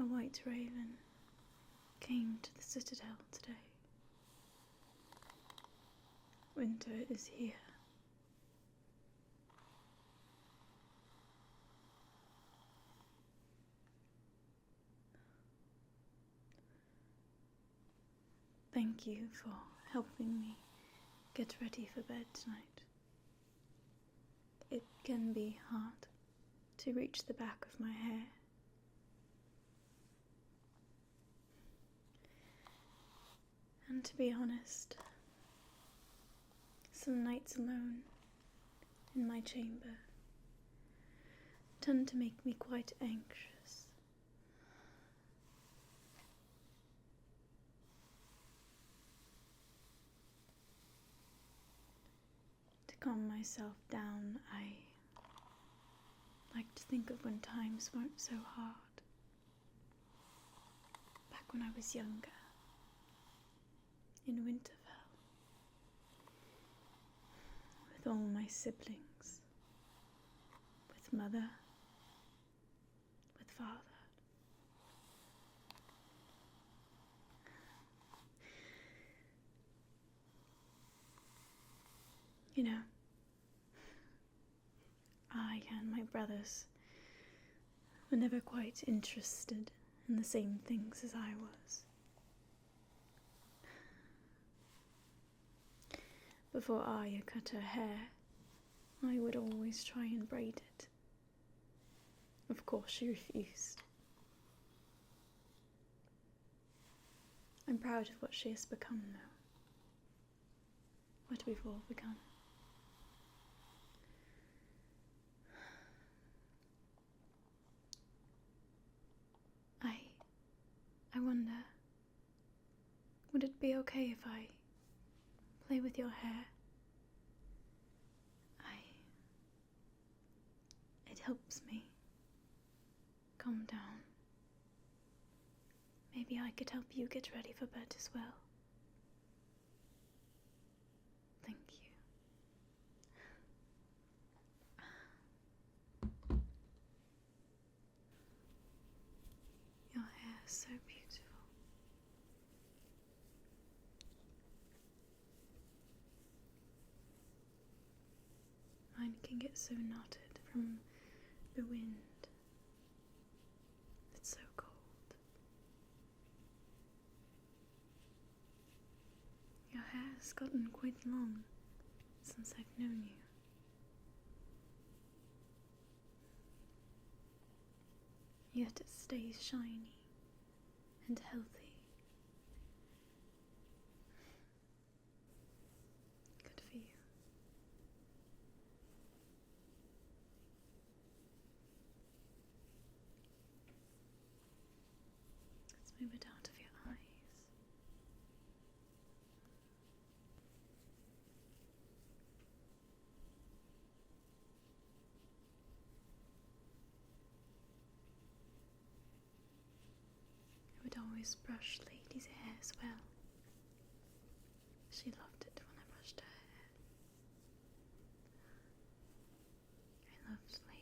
a white raven came to the citadel today. Winter is here. Thank you for helping me get ready for bed tonight. It can be hard to reach the back of my hair. And to be honest, some nights alone in my chamber tend to make me quite anxious. To calm myself down, I like to think of when times weren't so hard. Back when I was younger, in Winterfell, with all my siblings, with mother, with father. You know, I and my brothers were never quite interested in the same things as I was. Before Arya cut her hair, I would always try and braid it. Of course she refused. I'm proud of what she has become though. What we've all become. I wonder, would it be okay if I play with your hair? It helps me calm down. Maybe I could help you get ready for bed as well. Thank you. Your hair is so beautiful. Mine can get so knotted from the wind. It's so cold. Your hair has gotten quite long since I've known you. Yet it stays shiny and healthy. Good for you. Let's move it out of your eyes. I would always brush Lady's hair as well. She loved it when I brushed her hair. I loved Lady.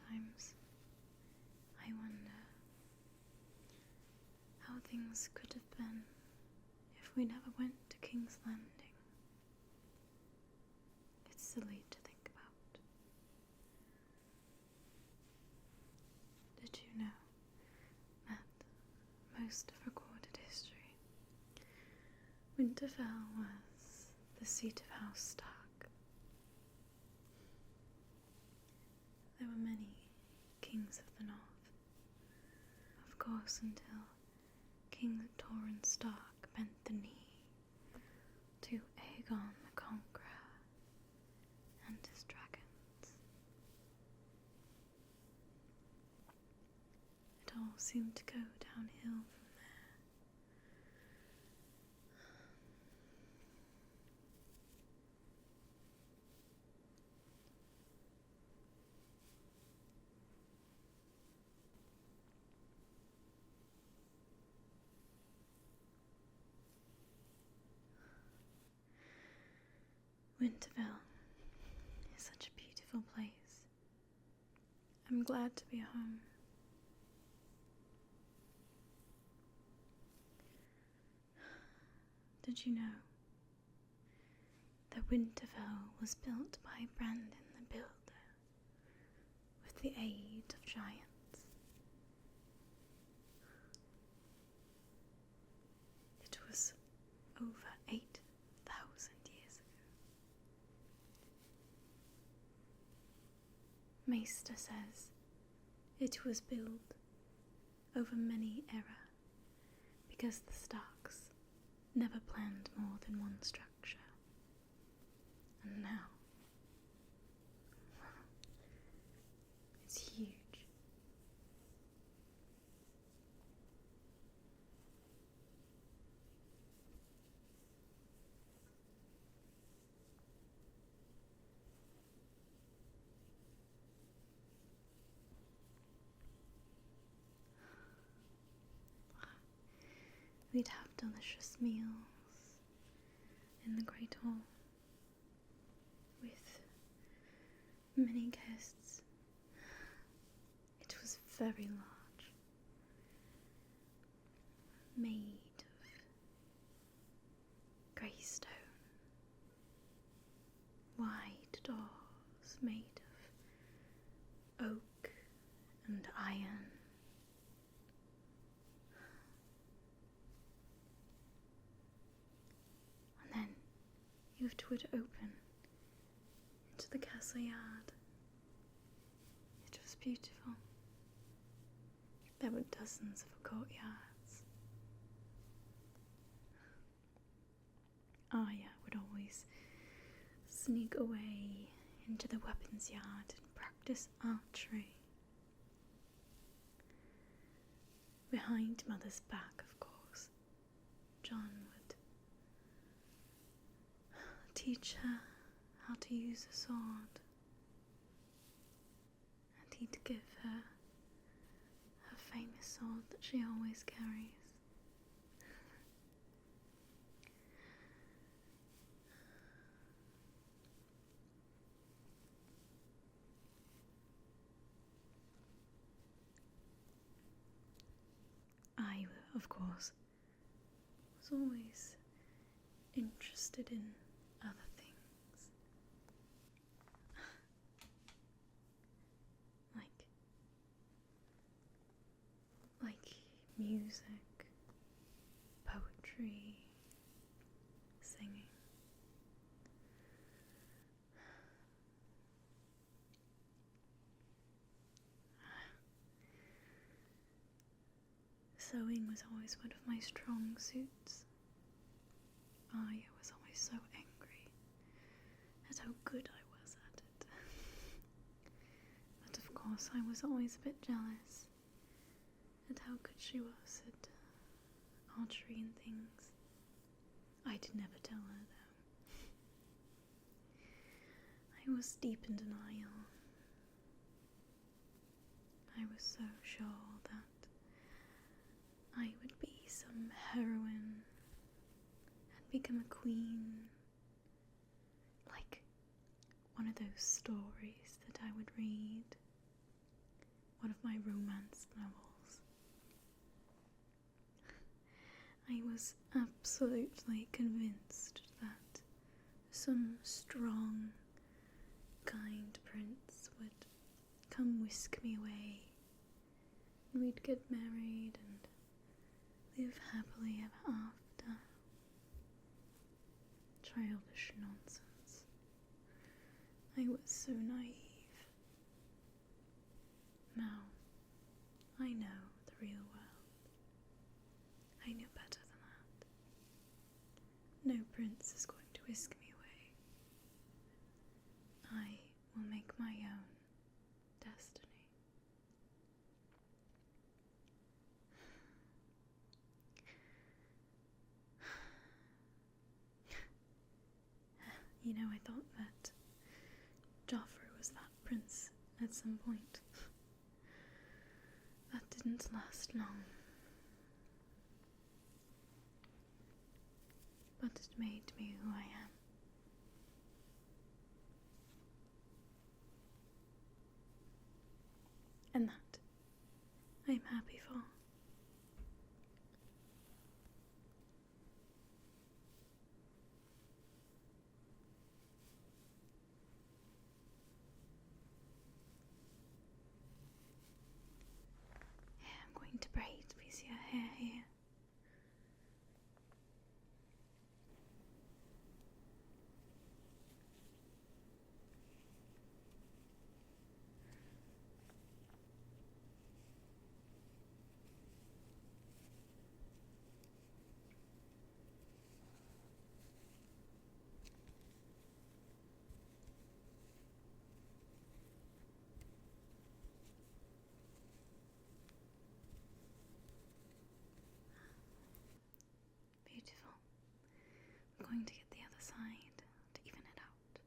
Sometimes I wonder how things could have been if we never went to King's Landing. It's silly to think about. Did you know that most of recorded history, Winterfell was the seat of House Stark? There were many kings of the north, of course, until King Torrhen Stark bent the knee to Aegon the Conqueror and his dragons. It all seemed to go downhill from there. Winterfell is such a beautiful place. I'm glad to be home. Did you know that Winterfell was built by Brandon the Builder with the aid of giants? It was over 8,000 years ago. Maester says it was built over many eras because the Starks never planned more than one structure. And now, it's huge. We'd have delicious meals in the Great Hall with many guests. It was very large, made of grey stone, wide doors made of oak and iron. It would open into the castle yard. It was beautiful. There were dozens of courtyards. Arya would always sneak away into the weapons yard and practice archery. Behind Mother's back, of course, John would teach her how to use a sword, and he'd give her her famous sword that she always carries. I, of course, was always interested in other things, like music, poetry, singing. Sewing was always one of my strong suits. Arya was always so angry at how good I was at it. But of course I was always a bit jealous at how good she was at archery and things. I did never tell her though. I was deep in denial. I was so sure that I would be some heroine and become a queen, like one of those stories that I would read. one of my romance novels. I was absolutely convinced that some strong, kind prince would come whisk me away, and we'd get married and live happily ever after. Childish nonsense. I was so naive. Now, I know the real world. I know better than that. No prince is going to whisk me away. I will make my own destiny. You know, I thought that Joffrey was that prince at some point. That didn't last long. But it made me who I am. And that I'm happy for. I'm going to braid a piece of your hair here. Beautiful. I'm going to get the other side to even it out.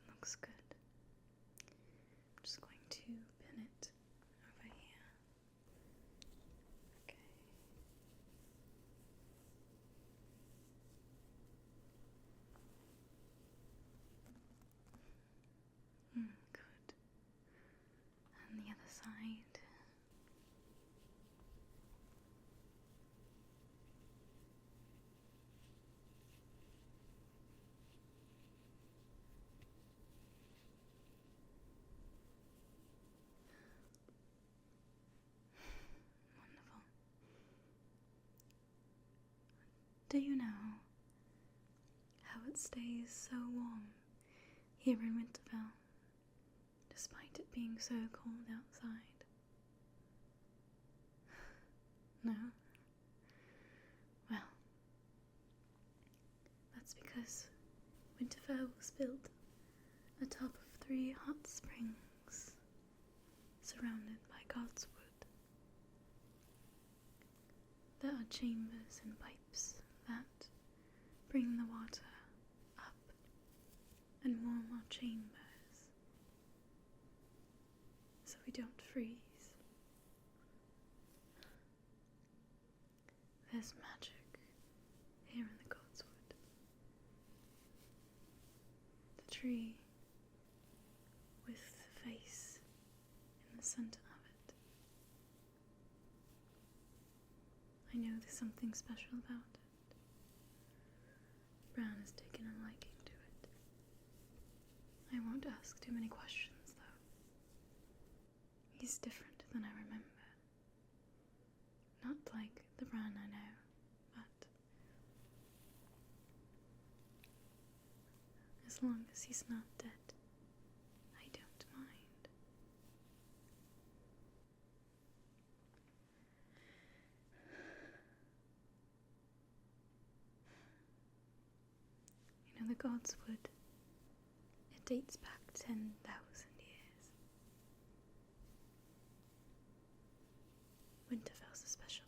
Looks good. I'm just going to pin it over here. Okay. Good. And the other side. Wonderful. Do you know how it stays so warm here in Winterfell, despite it being so cold outside? No? Well, that's because Winterfell was built atop of 3 hot springs, surrounded by God's wood. There are chambers and pipes that bring the water up and warm our chambers, so we don't freeze. There's magic here in the Godswood. The tree with the face in the center of it. I know there's something special about it. Bran has taken a liking to it. I won't ask too many questions, though. He's different than I remember. Not like the Bran I know, but as long as he's not dead, I don't mind. You know, the Godswood, it dates back 10,000 years. Winterfell's a special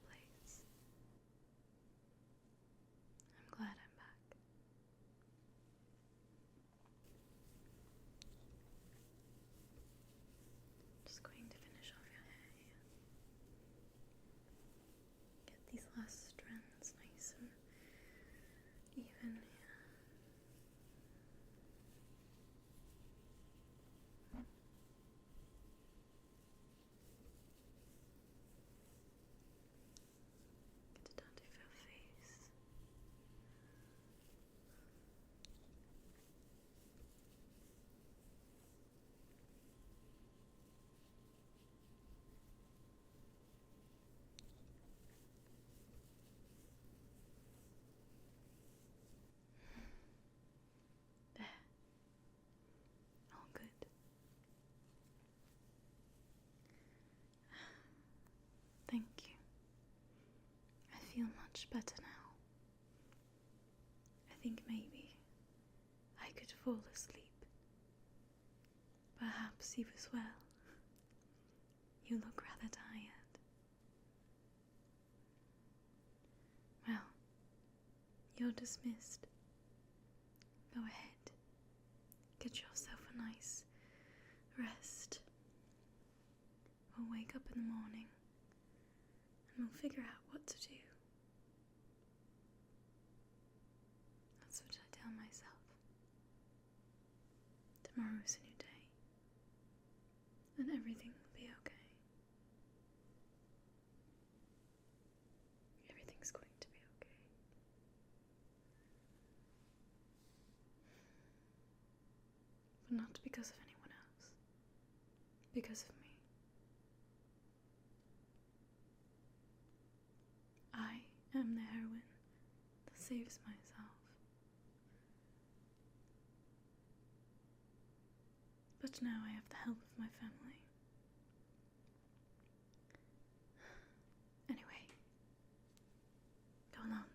last strands nice and even here. Get it down to your face. There. All good. Thank you. I feel much better now. I think maybe I could fall asleep. Perhaps you as well. You look rather tired. Well, you're dismissed. Go ahead. Get yourself a nice rest. We'll wake up in the morning and we'll figure out what to do. That's what I tell myself. Tomorrow's a new day, and everything will be okay. Everything's going to be okay. But not because of anyone else. Because of me. I am the heroine that saves myself. But now I have the help of my family. Anyway, go along.